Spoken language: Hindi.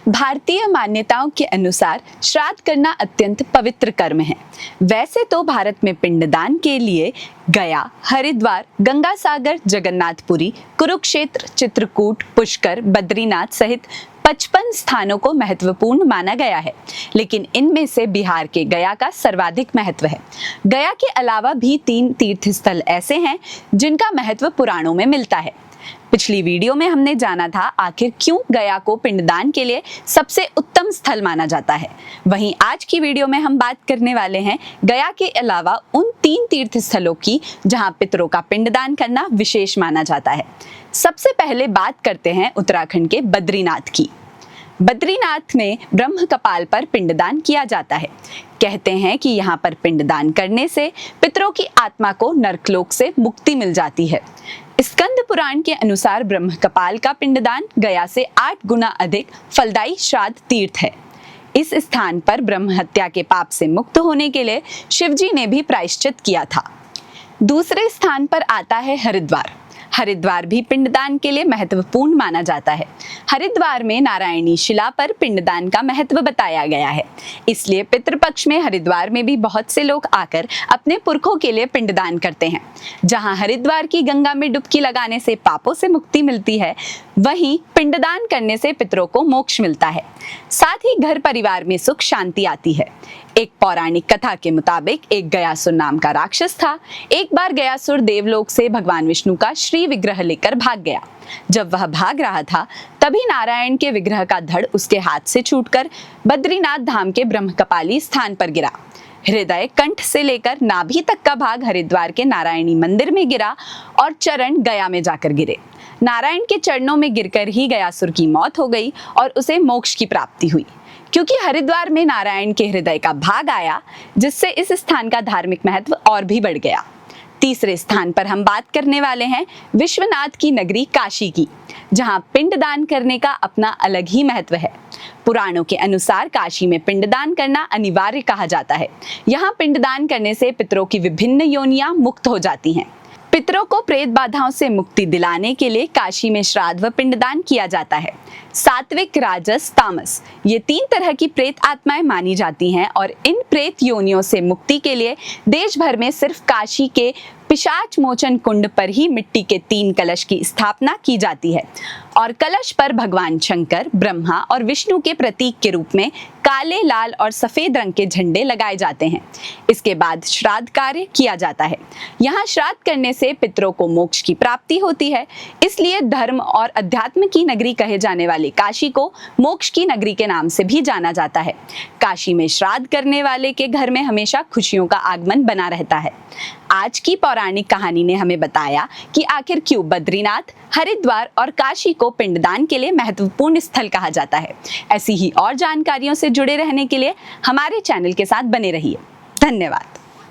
भारतीय मान्यताओं के अनुसार श्राद्ध करना अत्यंत पवित्र कर्म है। वैसे तो भारत में पिंडदान के लिए गया, हरिद्वार, गंगासागर, जगन्नाथपुरी, कुरुक्षेत्र, चित्रकूट, पुष्कर, बद्रीनाथ सहित 55 स्थानों को महत्वपूर्ण माना गया है, लेकिन इनमें से बिहार के गया का सर्वाधिक महत्व है। गया के अलावा भी 3 तीर्थ स्थल ऐसे हैं जिनका महत्व पुराणों में मिलता है। पिछली वीडियो में हमने जाना था आखिर क्यों गया को पिंडदान के लिए सबसे उत्तम स्थल माना जाता है। वहीं आज की वीडियो में हम बात करने वाले हैं गया के अलावा उन 3 तीर्थ स्थलों की जहां पितरों का पिंडदान करना विशेष माना जाता है। सबसे पहले बात करते हैं उत्तराखंड के बद्रीनाथ की। बद्रीनाथ में ब्रह्म कपाल पर पिंडदान किया जाता है। कहते हैं कि यहाँ पर पिंडदान करने से पितरों की आत्मा को नरकलोक से मुक्ति मिल जाती है। स्कंद पुराण के अनुसार ब्रह्म कपाल का पिंडदान गया से 8 गुना अधिक फलदायी श्राद्ध तीर्थ है। इस स्थान पर ब्रह्म हत्या के पाप से मुक्त होने के लिए शिवजी ने भी प्रायश्चित किया था। दूसरे स्थान पर आता है हरिद्वार। हरिद्वार भी पिंडदान के लिए महत्वपूर्ण माना जाता है। हरिद्वार में नारायणी शिला पर पिंडदान का महत्व बताया गया है, इसलिए पितृपक्ष में हरिद्वार में भी बहुत से लोग आकर अपने पुरखों के लिए पिंडदान करते हैं। जहां हरिद्वार की गंगा में डुबकी लगाने से पापों से मुक्ति मिलती है, वहीं पिंडदान करने से पितरों को मोक्ष मिलता है। साथ ही घर परिवार में सुख शांति आती है। एक पौराणिक कथा के मुताबिक एक गयासुर नाम का राक्षस था। एक बार गयासुर देवलोक से भगवान विष्णु का श्री विग्रह लेकर भाग गया। जब वह भाग रहा था तभी नारायण के विग्रह का धड़ उसके हाथ से छूटकर बद्रीनाथ धाम के ब्रह्मकपाली स्थान पर गिरा। हृदय, कंठ से लेकर नाभि तक का भाग हरिद्वार के नारायणी मंदिर में गिरा और चरण गया में जाकर गिरे। नारायण के चरणों में गिरकर ही गयासुर की मौत हो गई और उसे मोक्ष की प्राप्ति हुई। क्योंकि हरिद्वार में नारायण के हृदय का भाग आया, जिससे इस स्थान का धार्मिक महत्व और भी बढ़ गया। तीसरे स्थान पर हम बात करने वाले हैं विश्वनाथ की नगरी काशी की, जहां पिंडदान करने का अपना अलग ही महत्व है। पुराणों के अनुसार काशी में पिंडदान करना अनिवार्य कहा जाता है। यहाँ पिंडदान करने से पितरों की विभिन्न योनियां मुक्त हो जाती हैं। पितरों को प्रेत बाधाओं से मुक्ति दिलाने के लिए काशी में श्राद्ध व पिंडदान किया जाता है। सात्विक, राजस, तामस, ये 3 तरह की प्रेत आत्माएं मानी जाती हैं और इन प्रेत योनियों से मुक्ति के लिए देश भर में सिर्फ काशी के पिशाच मोचन कुंड पर ही मिट्टी के 3 कलश की स्थापना की जाती है और कलश पर भगवान शंकर, ब्रह्मा और विष्णु के प्रतीक के रूप में काले, लाल और सफेद रंग के झंडे लगाए जाते हैं। इसके बाद श्राद्ध कार्य किया जाता है। यहाँ श्राद्ध करने से पितरों को मोक्ष की प्राप्ति होती है, इसलिए धर्म और अध्यात्म की नगरी कहे जाने वाली काशी को मोक्ष की नगरी के नाम से भी जाना जाता है। काशी में श्राद्ध करने वाले के घर में हमेशा खुशियों का आगमन बना रहता है। आज की पौराणिक कहानी ने हमें बताया कि आखिर क्यों बद्रीनाथ, हरिद्वार और काशी को पिंडदान के लिए महत्वपूर्ण स्थल कहा जाता है। ऐसी ही और जानकारियों से जुड़े रहने के लिए हमारे चैनल के साथ बने रहिए। धन्यवाद।